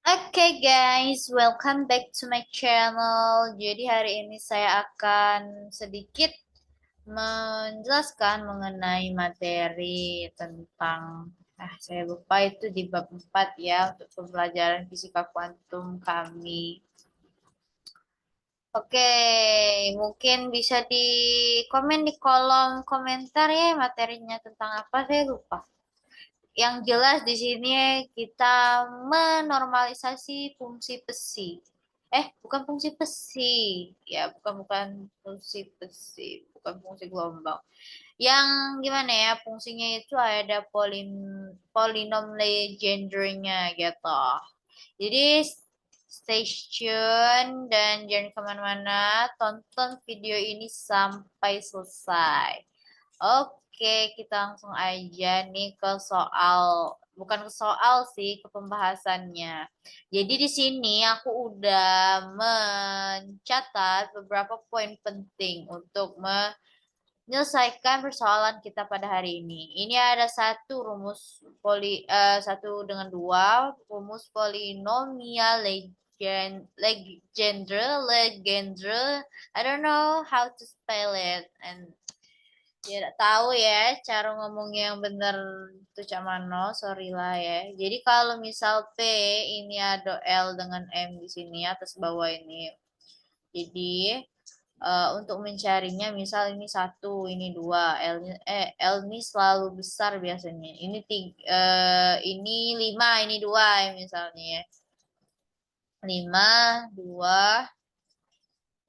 Oke guys, welcome back to my channel. Jadi hari ini saya akan sedikit menjelaskan mengenai materi tentang saya lupa itu di bab 4 ya untuk pembelajaran fisika kuantum kami. Oke, mungkin bisa di komen di kolom komentar ya materinya tentang apa saya lupa. Yang jelas di sini kita menormalisasi fungsi besi. Bukan fungsi besi. Ya, bukan fungsi besi, bukan fungsi gelombang. Yang gimana ya, fungsinya itu ada polinom Legendrenya gitu. Jadi stay tune dan jangan kemana-mana, tonton video ini sampai selesai. Oke, kita langsung aja nih ke soal, bukan ke soal sih, ke pembahasannya. Jadi di sini aku udah mencatat beberapa poin penting untuk menyelesaikan persoalan kita pada hari ini. Ini ada satu dengan dua rumus polinomial Legendre. I don't know how to spell it and tidak tahu ya cara ngomongnya yang benar itu cak mano, sorry lah ya. Jadi kalau misal P ini ada L dengan M di sini atas bawah ini. Jadi untuk mencarinya misal ini satu, ini dua, L ini selalu besar biasanya. Ini lima, ini dua ya misalnya ya. Lima, dua,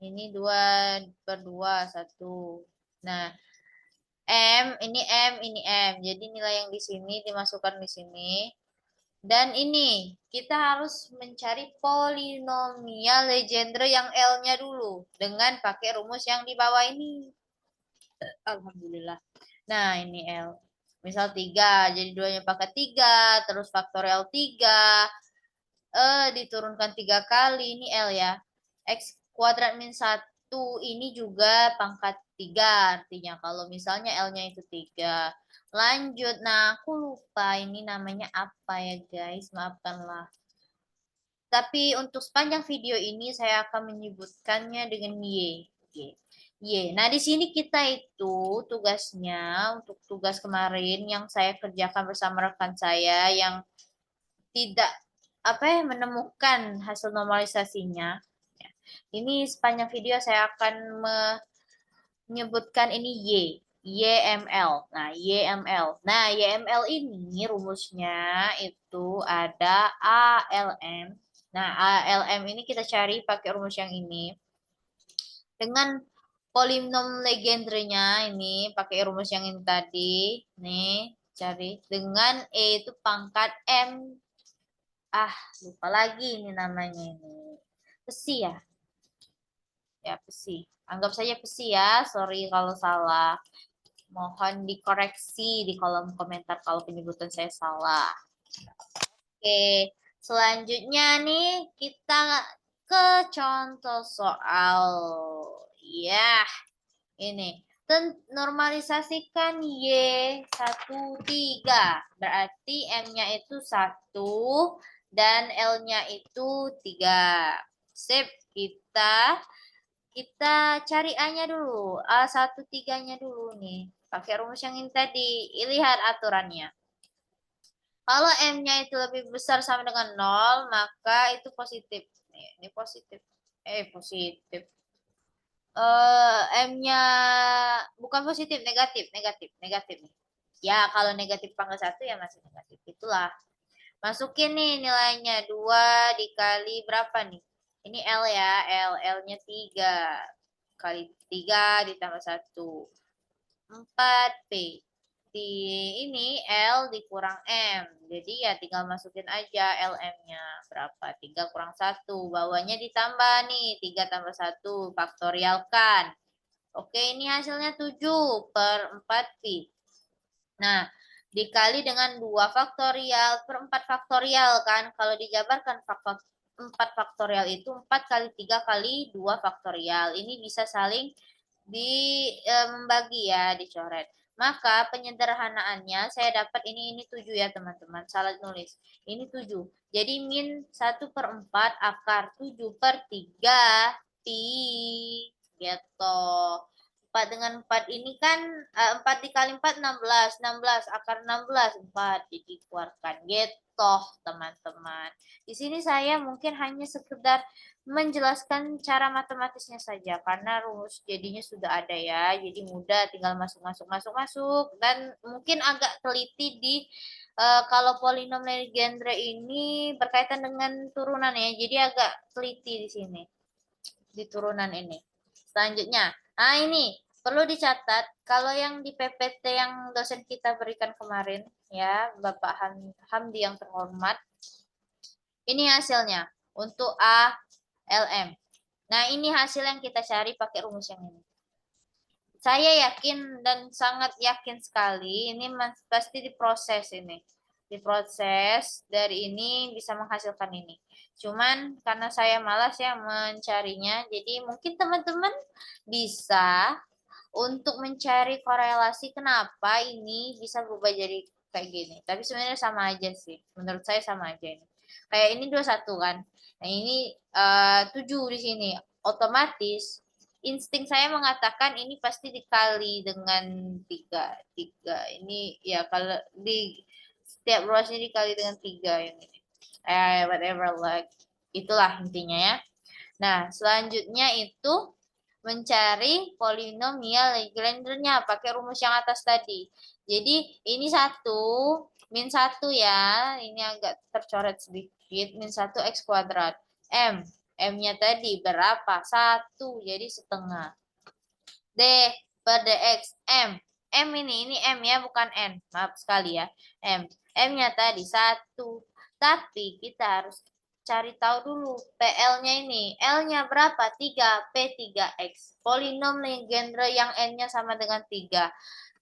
ini dua per dua, satu. Nah, ini M. Jadi nilai yang di sini dimasukkan di sini. Dan ini kita harus mencari polinomial Legendre yang L-nya dulu dengan pakai rumus yang di bawah ini. Alhamdulillah. Nah, ini L. Misal 3, jadi 2-nya pakai 3, terus faktorial 3, diturunkan 3 kali, ini L ya. X kuadrat min 1 ini juga pangkat 3, artinya kalau misalnya L-nya itu 3. Lanjut, nah aku lupa ini namanya apa ya guys, maafkanlah. Tapi untuk sepanjang video ini saya akan menyebutkannya dengan Y. Y. Y. Nah, di sini kita itu tugasnya untuk tugas kemarin yang saya kerjakan bersama rekan saya yang tidak menemukan hasil normalisasinya. Ya. Ini sepanjang video saya akan menyebutkan ini YML. Nah, YML. Nah, YML ini rumusnya itu ada ALM. Nah, ALM ini kita cari pakai rumus yang ini. Dengan polinom Legendrenya ini pakai rumus yang ini tadi. Nih, cari. Dengan E itu pangkat M. Lupa lagi ini namanya ini. Besi ya? Ya, besi. Anggap saja besi ya. Sorry kalau salah. Mohon dikoreksi di kolom komentar kalau penyebutan saya salah. Oke, selanjutnya nih kita ke contoh soal. Ya, ini. Normalisasikan Y13. Berarti M-nya itu 1 dan L-nya itu 3. Sip, kita cari A-nya dulu. A1 3-nya dulu nih. Pakai rumus yang ini tadi. Lihat aturannya. Kalau M-nya itu lebih besar sama dengan 0, maka itu positif. Ini positif. Positif. M-nya bukan positif, negatif, negatif, negatif. Ya, kalau negatif pangkat 1 ya masih negatif. Itulah. Masukin nih nilainya. 2 dikali berapa nih? Ini L ya, L-nya 3. Kali 3 ditambah 1. 4P. Di ini L dikurang M. Jadi ya tinggal masukin aja LM-nya. Berapa? 3 kurang 1. Bawahnya ditambah nih. 3 tambah 1. Faktorialkan. Oke, ini hasilnya 7 per 4Pi. Nah, dikali dengan 2 faktorial per 4 faktorial kan. Kalau dijabarkan 4 faktorial itu 4 kali 3 kali 2 faktorial. Ini bisa saling membagi ya, dicoret. Maka penyederhanaannya saya dapat ini 7 ya teman-teman. Salah nulis. Ini 7. Jadi min 1/4 akar 7/3 pi. Gitu. 4 dengan 4 ini kan 4 dikali 4 16. 16 akar 16 4. Jadi keluarkan gitu teman-teman. Di sini saya mungkin hanya sekedar menjelaskan cara matematisnya saja karena rumus jadinya sudah ada ya, jadi mudah, tinggal masuk dan mungkin agak teliti di kalau polinom Legendre ini berkaitan dengan turunan ya, jadi agak teliti di sini di turunan ini. Selanjutnya, nah ini perlu dicatat kalau yang di PPT yang dosen kita berikan kemarin ya, Bapak Hamdi yang terhormat, ini hasilnya untuk A LM. Nah, ini hasil yang kita cari pakai rumus yang ini. Saya yakin dan sangat yakin sekali ini pasti diproses ini. Diproses dari ini bisa menghasilkan ini. Cuman karena saya malas ya mencarinya, jadi mungkin teman-teman bisa untuk mencari korelasi kenapa ini bisa berubah jadi kayak gini. Tapi sebenarnya sama aja sih. Menurut saya sama aja ini. Kayak ini 21 kan. Nah, ini 7 di sini. Otomatis insting saya mengatakan ini pasti dikali dengan 3. 3. Ini ya kalau di setiap ruasnya dikali dengan 3 yang ini. Whatever like. Itulah intinya ya. Nah, selanjutnya itu mencari polinomial Legendre-nya pakai rumus yang atas tadi. Jadi ini 1 min 1 ya. Ini agak tercoret sedikit. Min 1 X kuadrat. M. M-nya tadi berapa? 1. Jadi setengah. D per dx. M. M ini M ya, bukan N. Maaf sekali ya. M. M-nya tadi 1. Tapi kita harus cari tahu dulu PL-nya ini. L-nya berapa? 3. P3X. Polinom Legendre yang N-nya sama dengan 3.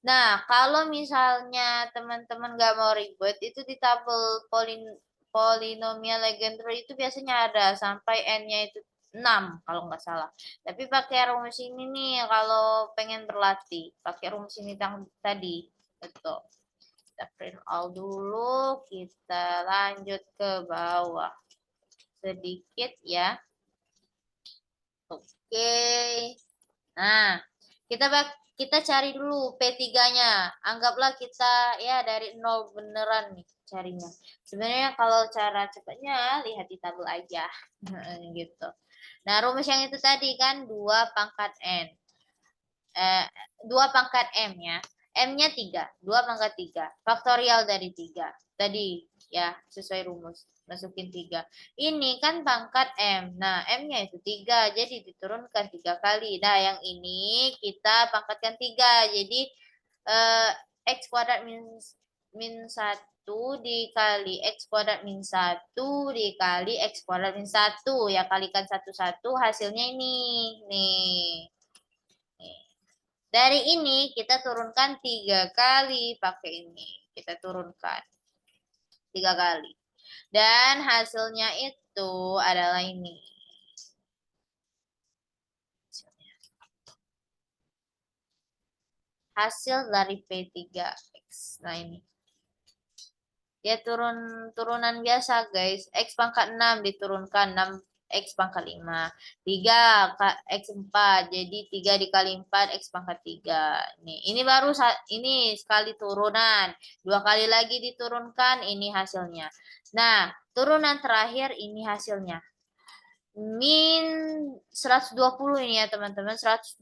Nah, kalau misalnya teman-teman nggak mau ribet, itu di tabel polinomial Legendre itu biasanya ada sampai N-nya itu 6 kalau nggak salah. Tapi pakai rumus ini nih kalau pengen berlatih. Pakai rumus ini tadi. Betul. Kita print all dulu. Kita lanjut ke bawah. Sedikit ya. Oke. Nah, kita cari dulu P3-nya. Anggaplah kita ya dari 0 beneran nih carinya. Sebenarnya kalau cara cepatnya lihat di tabel aja. Gitu. Nah, rumus yang itu tadi kan 2 pangkat N. 2 pangkat M ya. M-nya 3. 2 pangkat 3. Faktorial dari 3. Tadi ya, sesuai rumus. Masukin 3. Ini kan pangkat M. Nah, M-nya itu 3. Jadi diturunkan 3 kali. Nah, yang ini kita pangkatkan 3. Jadi, X kuadrat min 1 dikali X kuadrat min 1 dikali X kuadrat min 1. Ya, kalikan 1-1. Hasilnya ini. Nih. Dari ini kita turunkan 3 kali pakai ini. Kita turunkan 3 kali. Dan hasilnya itu adalah ini. Hasil dari P3X. Nah ini. Dia turunan biasa guys. X pangkat 6 diturunkan 6 X pangkat 5. 3 X 4. Jadi 3 dikali 4 X pangkat 3. Ini baru ini sekali turunan. 2 kali lagi diturunkan, ini hasilnya. Nah, turunan terakhir ini hasilnya. Min 120 ini ya teman-teman. 120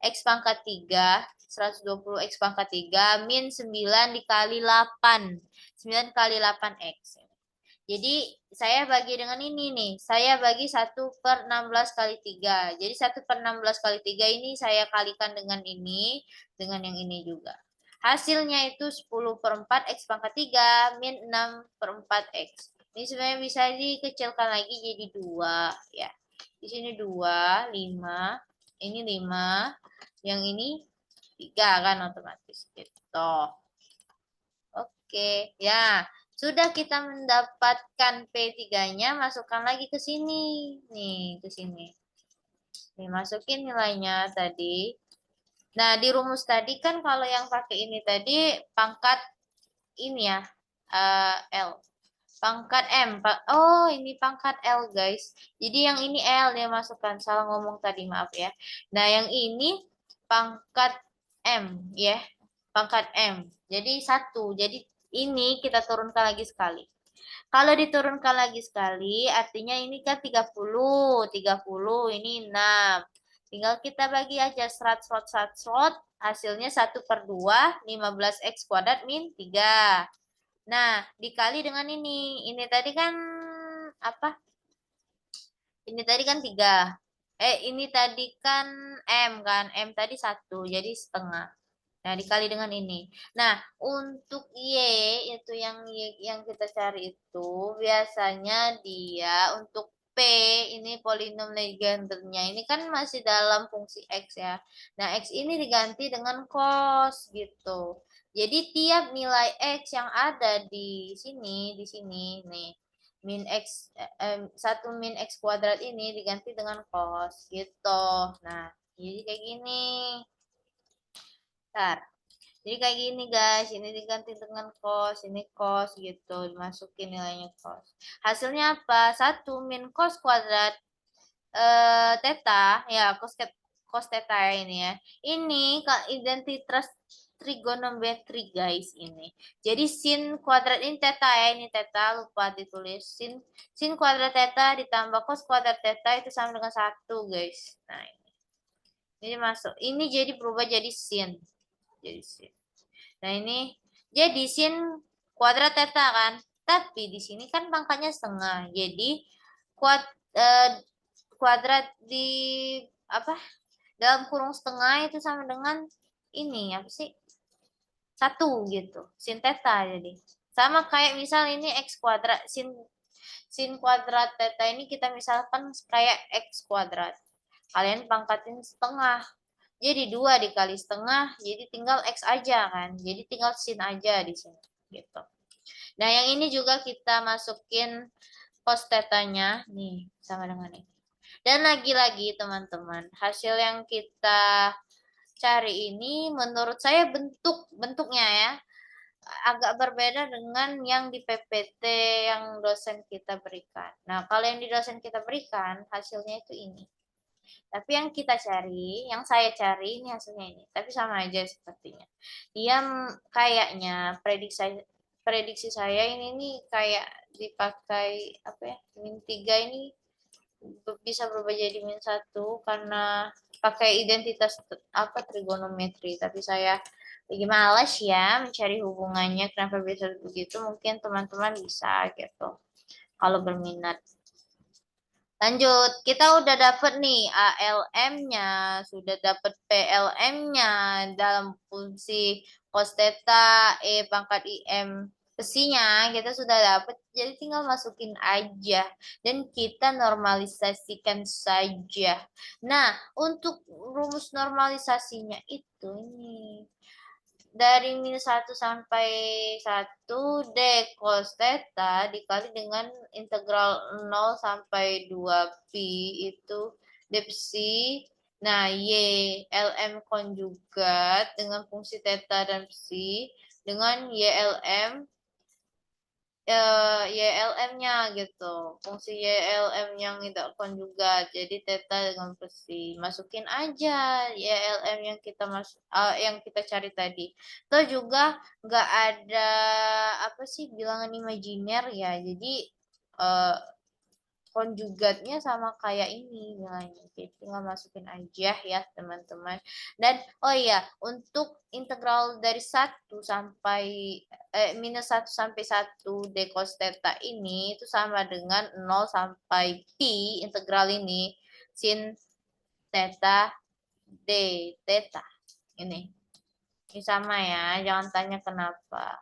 X pangkat 3. 120 X pangkat 3 min 9 dikali 8. 9 kali 8X. Jadi saya bagi dengan ini nih. Saya bagi 1/16 kali 3. Jadi 1/16 kali 3 ini saya kalikan dengan ini. Dengan yang ini juga. Hasilnya itu 10/4 X pangkat 3 min 6/4X. Ini sebenarnya bisa dikecilkan lagi jadi 2 ya. Di sini 2, 5. Ini 5. Yang ini 3 kan otomatis gitu. Oke, ya. Sudah kita mendapatkan P3-nya, masukkan lagi ke sini. Nih, ke sini. Nih, masukin nilainya tadi. Nah, di rumus tadi kan kalau yang pakai ini tadi pangkat ini ya, L. Pangkat M. Oh, ini pangkat L, guys. Jadi yang ini L dia masukkan. Salah ngomong tadi, maaf ya. Nah, yang ini pangkat M, ya. Pangkat M. Jadi satu. Jadi ini kita turunkan lagi sekali. Kalau diturunkan lagi sekali, artinya ini kan 30. 30, ini 6. Tinggal kita bagi aja serat. Hasilnya 1/2, 15x kuadrat min 3. Nah, dikali dengan ini. Ini tadi kan apa? Ini tadi kan 3. Ini tadi kan M kan. M tadi 1, jadi setengah. Nah, dikali dengan ini. Nah, untuk Y, itu yang Y yang kita cari itu, biasanya dia untuk P, ini polinom Legendernya. Ini kan masih dalam fungsi X ya. Nah, X ini diganti dengan cos gitu. Jadi, tiap nilai X yang ada di sini, nih. Min X, 1 min X kuadrat ini diganti dengan cos gitu. Nah, jadi kayak gini. Bentar. Jadi kayak gini guys, ini diganti dengan cos, ini cos gitu, dimasukin nilainya cos. Hasilnya apa? 1 min cos kuadrat theta, ya cos theta ya ini ya. Ini identitas trigonometri guys ini. Jadi sin kuadrat ini theta ya, ini theta lupa ditulis. Sin kuadrat theta ditambah cos kuadrat theta itu sama dengan 1 guys. Nah, ini masuk. Ini jadi berubah jadi sin. Jadi sin. Nah, ini jadi sin kuadrat theta kan. Tapi di sini kan pangkatnya setengah. Jadi kuad, kuadrat di apa? Dalam kurung setengah itu sama dengan ini apa sih? 1 gitu. Sin theta jadi. Sama kayak misal ini x kuadrat sin kuadrat theta ini kita misalkan kayak x kuadrat. Kalian pangkatin setengah. Jadi 2 dikali setengah, jadi tinggal X aja kan. Jadi tinggal sin aja di sini. Gitu. Nah, yang ini juga kita masukin cos tetanya. Nih, sama dengan ini. Dan lagi-lagi teman-teman, hasil yang kita cari ini menurut saya bentuknya ya agak berbeda dengan yang di PPT yang dosen kita berikan. Nah, kalau yang di dosen kita berikan, hasilnya itu ini. Tapi yang kita cari, yang saya cari ini hasilnya ini. Tapi sama aja sepertinya. Dia kayaknya prediksi saya ini nih kayak dipakai apa ya? Min 3 ini bisa berubah jadi min 1 karena pakai identitas apa trigonometri. Tapi saya lagi malas ya mencari hubungannya kenapa bisa begitu. Mungkin teman-teman bisa gitu kalau berminat. Lanjut, kita udah dapet nih ALM-nya, sudah dapet PLM-nya dalam fungsi cos theta, E pangkat IM besinya, kita sudah dapet, jadi tinggal masukin aja. Dan kita normalisasikan saja. Nah, untuk rumus normalisasinya itu nih dari minus 1 sampai 1 D cos theta dikali dengan integral 0 sampai 2 pi itu D psi. Nah, Y LM konjugat dengan fungsi theta dan psi dengan YLM YLM-nya gitu. Fungsi YLM yang tidak konjugat. Jadi theta dengan psi. Masukin aja YLM yang yang kita cari tadi. Atau juga nggak ada apa sih bilangan imajiner ya. Jadi konjugatnya sama kayak ini nilainya. Jadi tinggal masukin aja ya teman-teman. Dan oh iya, untuk integral dari 1 sampai minus 1 sampai 1 d cos theta ini itu sama dengan 0 sampai pi integral ini sin theta d theta. Ini sama ya, jangan tanya kenapa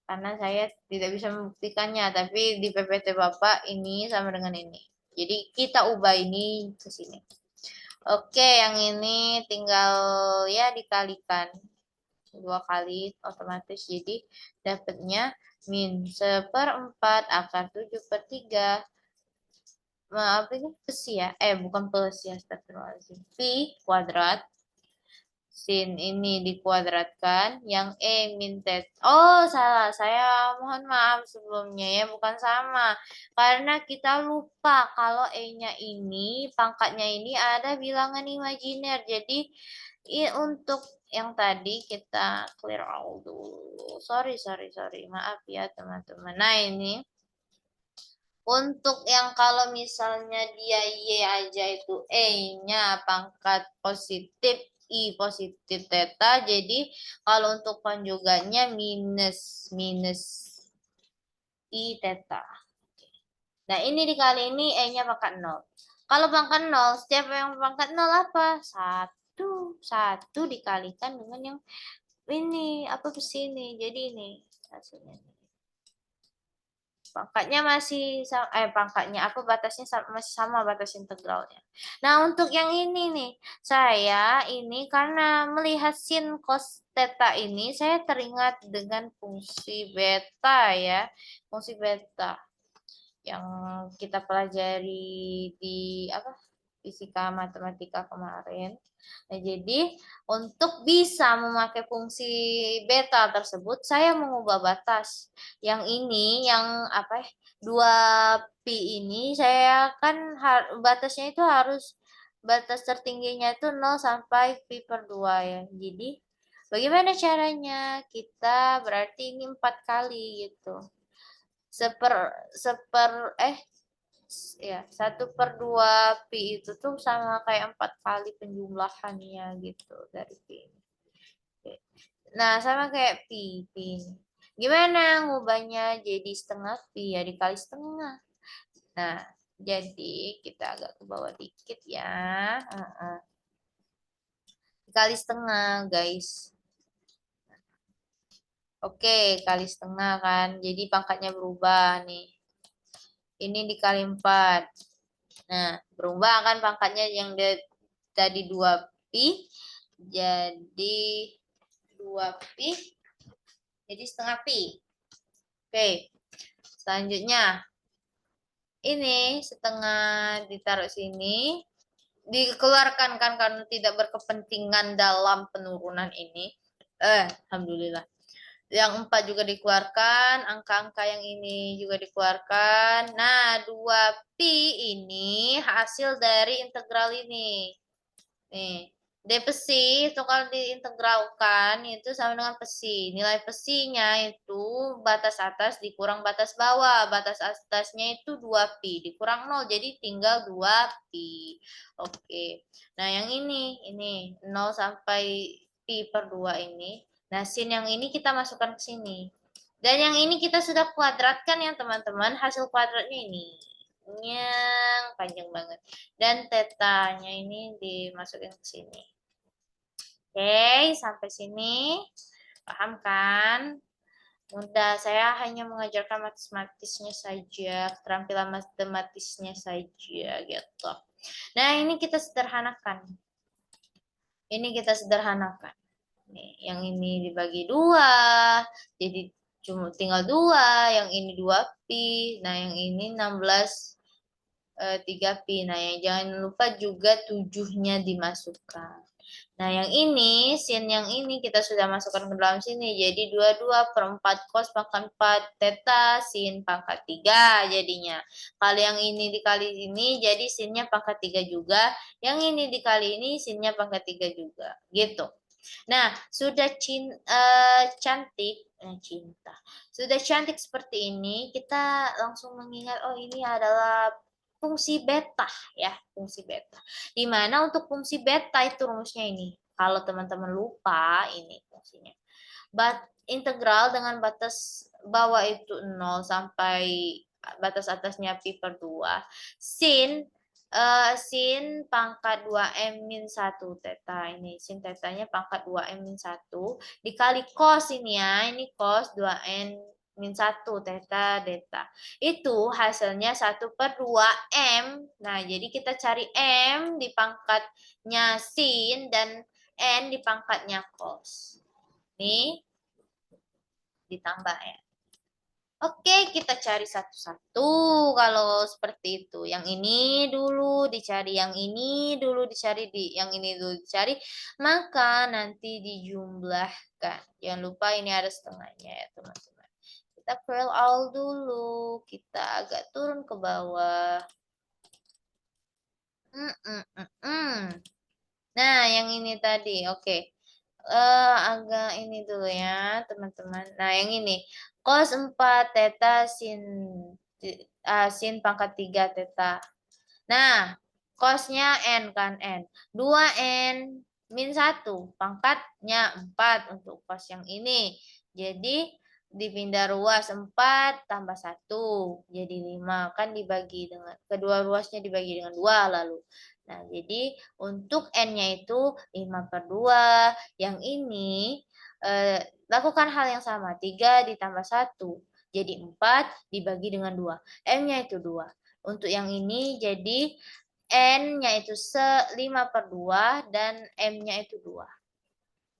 karena saya tidak bisa membuktikannya, tapi di PPT Bapak ini sama dengan ini. Jadi kita ubah ini ke sini. Oke, yang ini tinggal ya dikalikan 2 kali otomatis, jadi dapatnya min 1/4 akar 7/3. Maaf ini plus ya, bukan plus ya, astagfirullahaladzim. Pi kuadrat Sin ini dikuadratkan, yang E min theta. Oh, salah. Saya mohon maaf sebelumnya ya, bukan sama. Karena kita lupa kalau E-nya ini, pangkatnya ini ada bilangan imajiner. Jadi, untuk yang tadi kita clear all dulu. Sorry. Maaf ya, teman-teman. Nah, ini untuk yang kalau misalnya dia Y aja itu E-nya pangkat positif, I positif theta. Jadi kalau untuk konjugatnya minus I theta. Nah ini dikali ini E-nya pangkat 0. Kalau pangkat 0, setiap yang pangkat 0 apa? 1. 1 dikalikan dengan yang ini, apa sini. Jadi ini hasilnya. Pangkatnya masih pangkatnya apa batasnya masih sama batas integralnya. Nah, untuk yang ini nih, saya ini karena melihat sin cos theta ini saya teringat dengan fungsi beta ya. Fungsi beta yang kita pelajari di apa? Fisika matematika kemarin. Nah, jadi untuk bisa memakai fungsi beta tersebut, saya mengubah batas. Yang ini, yang apa ya, 2pi ini, saya kan batasnya itu harus, batas tertingginya itu 0 sampai pi per 2 ya. Jadi, bagaimana caranya? Kita berarti ini 4 kali gitu. Ya 1/2 pi itu tuh sama kayak 4 kali penjumlahannya gitu dari pi. Oke. Nah sama kayak pi. Gimana ngubahnya jadi setengah pi ya dikali setengah. Nah jadi kita agak ke bawah dikit ya. Dikali setengah guys. Oke kali setengah kan. Jadi pangkatnya berubah nih. Ini dikali 4. Nah, berubah kan pangkatnya yang tadi 2pi jadi 2pi jadi setengah pi. Oke. Selanjutnya ini setengah ditaruh sini dikeluarkan kan karena tidak berkepentingan dalam penurunan ini. Alhamdulillah. Yang 4 juga dikeluarkan, angka-angka yang ini juga dikeluarkan. Nah, 2pi ini hasil dari integral ini. Nih, D psi itu kalau diintegralkan itu sama dengan psi. Nilai psinya itu batas atas dikurang batas bawah. Batas atasnya itu 2pi dikurang 0 jadi tinggal 2pi. Oke. Nah, yang ini 0 sampai pi per 2 ini. Nah, sin yang ini kita masukkan ke sini. Dan yang ini kita sudah kuadratkan ya teman-teman. Hasil kuadratnya ini. Yang panjang banget. Dan tetanya ini dimasukin ke sini. Oke, sampai sini. Paham kan? Mudah, saya hanya mengajarkan matematisnya saja, keterampilan matematisnya saja gitu. Nah, ini kita sederhanakan. Ini kita sederhanakan. Nih, yang ini dibagi 2, jadi cuma tinggal 2, yang ini 2pi, nah yang ini 16 3pi. Nah, yang jangan lupa juga 7-nya dimasukkan. Nah, yang ini, sin yang ini kita sudah masukkan ke dalam sini. Jadi 22/4 cos pangkat 4 theta sin pangkat 3 jadinya. Kalau yang ini dikali ini, jadi sinnya pangkat 3 juga. Yang ini dikali ini, sinnya pangkat 3 juga. Gitu. Nah, sudah cantik, cinta. Sudah cantik seperti ini, kita langsung mengingat, oh ini adalah fungsi beta ya, fungsi beta. Di mana untuk fungsi beta itu rumusnya ini. Kalau teman-teman lupa, ini fungsinya. Integral dengan batas bawah itu 0 sampai batas atasnya pi per 2. Sin pangkat 2m min 1 theta ini. Sin tetanya pangkat 2m min 1 dikali cos ini ya. Ini cos 2n min 1 theta delta. Itu hasilnya 1/2m. Nah, jadi kita cari m di pangkatnya sin dan n di pangkatnya cos. Ini ditambah ya. Oke, kita cari satu-satu kalau seperti itu. Yang ini dulu dicari, yang ini dulu dicari, yang ini dulu dicari, maka nanti dijumlahkan. Jangan lupa ini ada setengahnya ya teman-teman. Kita fill all dulu, kita agak turun ke bawah. Nah, yang ini tadi, oke. Agak ini dulu ya, teman-teman. Nah, yang ini. Cos 4 theta sin pangkat 3 theta. Nah, cosnya N kan N. 2N min 1. Pangkatnya 4 untuk cos yang ini. Jadi, dipindah ruas 4 tambah 1. Jadi 5. Kan dibagi dengan, kedua ruasnya dibagi dengan 2 lalu. Nah, jadi untuk N-nya itu 5/2. Yang ini lakukan hal yang sama. 3 ditambah 1. Jadi 4 dibagi dengan 2. M-nya itu 2. Untuk yang ini jadi N-nya itu 5/2 dan M-nya itu 2.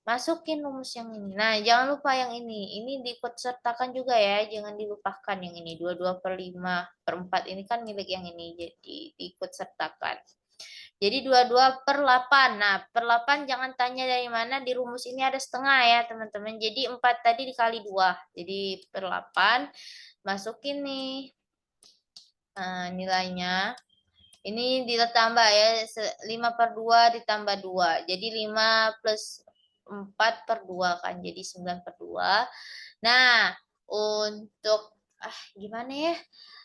Masukin rumus yang ini. Nah, jangan lupa yang ini. Ini diikutsertakan juga ya. Jangan dilupakan yang ini. 22/5/4 ini kan milik yang ini. Jadi diikutsertakan. Jadi 22/8. Nah, per 8 jangan tanya dari mana. Di rumus ini ada setengah ya teman-teman. Jadi 4 tadi dikali 2. Jadi per 8. Masukin nih. Nah, nilainya. Ini ditambah ya, 5/2 ditambah 2. Jadi 5 plus 4/2 kan, jadi 9/2. Nah, untuk, gimana ya,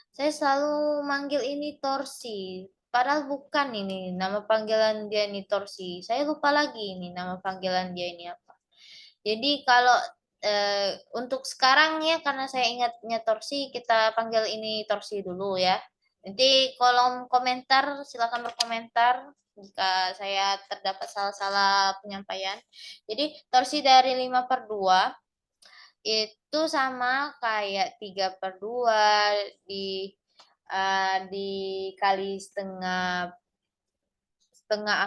saya selalu manggil ini torsi. Padahal bukan ini, nama panggilan dia ini torsi. Saya lupa lagi ini, nama panggilan dia ini apa. Jadi kalau untuk sekarang ya, karena saya ingatnya torsi, kita panggil ini torsi dulu ya. Nanti kolom komentar, silakan berkomentar jika saya terdapat salah-salah penyampaian. Jadi torsi dari 5/2 itu sama kayak 3/2 dikali setengah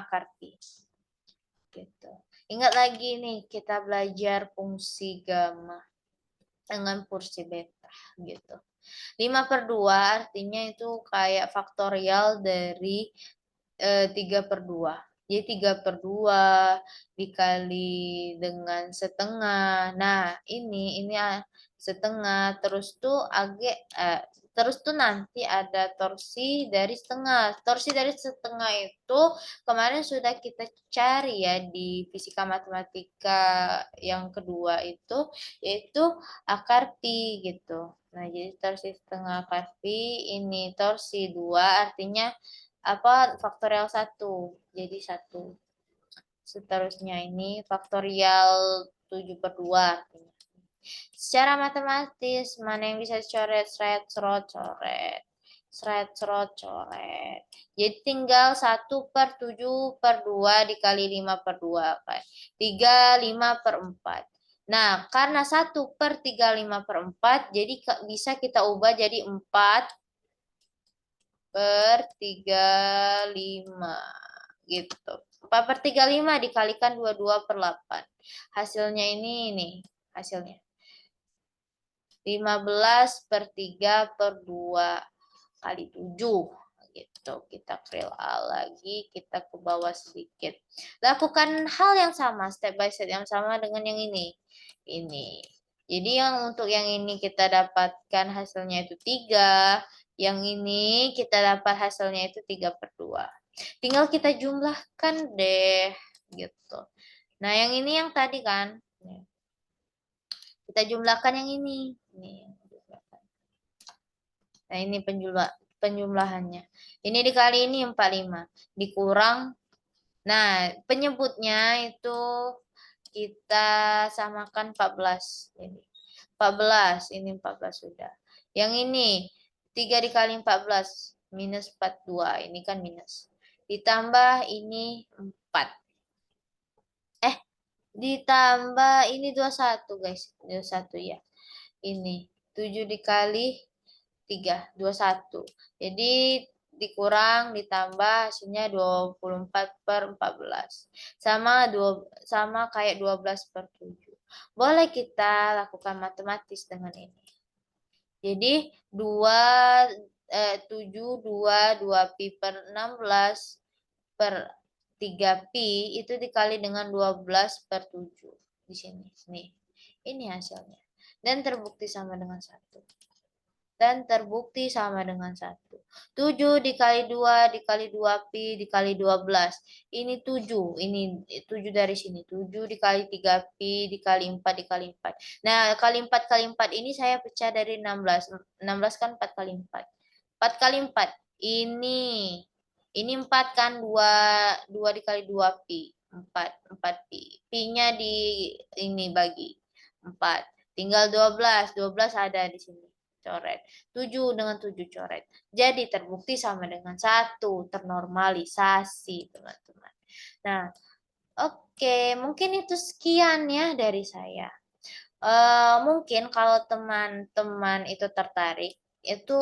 akar pi. Gitu. Ingat lagi nih, kita belajar fungsi gamma dengan fungsi beta gitu. 5/2 artinya itu kayak faktorial dari 3/2. Jadi 3/2 dikali dengan setengah. Nah, ini setengah terus tuh terus tuh nanti ada torsi dari setengah. Torsi dari setengah itu kemarin sudah kita cari ya di fisika matematika yang kedua itu, yaitu akar pi gitu. Nah, jadi torsi setengah akar pi, ini torsi 2 artinya apa, faktorial 1. Jadi 1. Seterusnya ini faktorial 7/2 artinya. Secara matematis, mana yang bisa dicoret? Seret, serot, coret. Seret, serot, coret. Jadi tinggal 1/7/2 dikali 5/2. 3, 5/4. Nah, karena 1/3/5/4, jadi bisa kita ubah jadi 4/35 gitu. 4/35 dikalikan 22/8. Hasilnya ini nih, hasilnya 15/3/2 kali 7 gitu. Kita fill A lagi, kita ke bawah sedikit. Lakukan hal yang sama, step by step yang sama dengan yang ini. Ini. Jadi yang untuk yang ini kita dapatkan hasilnya itu 3. Yang ini kita dapat hasilnya itu 3/2. Tinggal kita jumlahkan deh gitu. Nah, yang ini yang tadi kan. Kita jumlahkan yang ini. Nah, ini penjumlahannya. Ini dikali ini 45. Dikurang. Nah, penyebutnya itu kita samakan 14. Ini 14. Ini 14 sudah. Yang ini 3 dikali 14. Minus 42. Ini kan minus. Ditambah ini 4. Ditambah ini 21 guys. 21 ya. Ini 7 dikali 3, 21. Jadi dikurang ditambah hasilnya 24/14. Sama kayak 12/7. Boleh kita lakukan matematis dengan ini. Jadi 7, 2 pi per 16 per 3 pi itu dikali dengan 12 per 7. Di sini. Nih. Ini hasilnya. Dan terbukti sama dengan 1. Dan terbukti sama dengan 1. 7 dikali 2 dikali 2 pi dikali 12. Ini 7. Ini 7 dari sini. 7 dikali 3 pi dikali 4 dikali 4. Nah, kali 4 kali 4 ini saya pecah dari 16. 16 kan 4 kali 4. 4 kali 4. Ini 4 kan 2 dikali 2 pi. 4 pi. Pi-nya di ini bagi 4. Tinggal 12. 12 ada di sini. Coret. 7 dengan 7 coret. Jadi terbukti sama dengan 1. Ternormalisasi, teman-teman. Nah, oke. Mungkin itu sekian ya dari saya. Mungkin kalau teman-teman itu tertarik, itu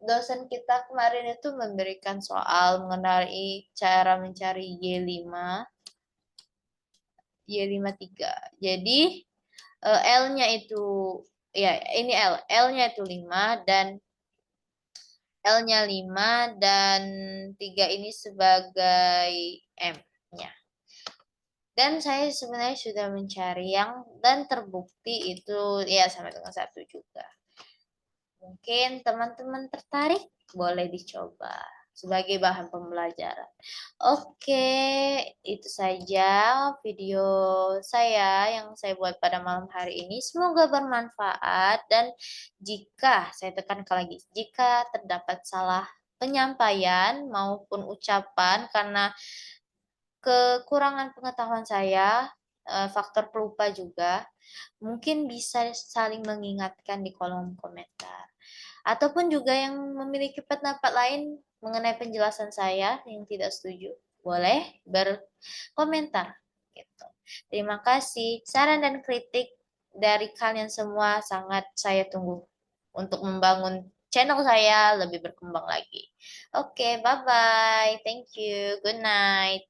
dosen kita kemarin itu memberikan soal mengenai cara mencari Y5, Y53. Jadi, L-nya itu, ya ini L. L-nya itu 5 dan L-nya 5 dan 3 ini sebagai M-nya. Dan saya sebenarnya sudah mencari yang dan terbukti itu ya sama dengan 1 juga. Mungkin teman-teman tertarik, boleh dicoba sebagai bahan pembelajaran. Oke, itu saja video saya yang saya buat pada malam hari ini. Semoga bermanfaat dan jika, saya tekankan lagi, jika terdapat salah penyampaian maupun ucapan karena kekurangan pengetahuan saya, faktor pelupa juga, mungkin bisa saling mengingatkan di kolom komentar. Ataupun juga yang memiliki pendapat lain mengenai penjelasan saya yang tidak setuju, boleh berkomentar. Gitu. Terima kasih. Saran dan kritik dari kalian semua sangat saya tunggu untuk membangun channel saya lebih berkembang lagi. Oke, bye-bye. Thank you. Good night.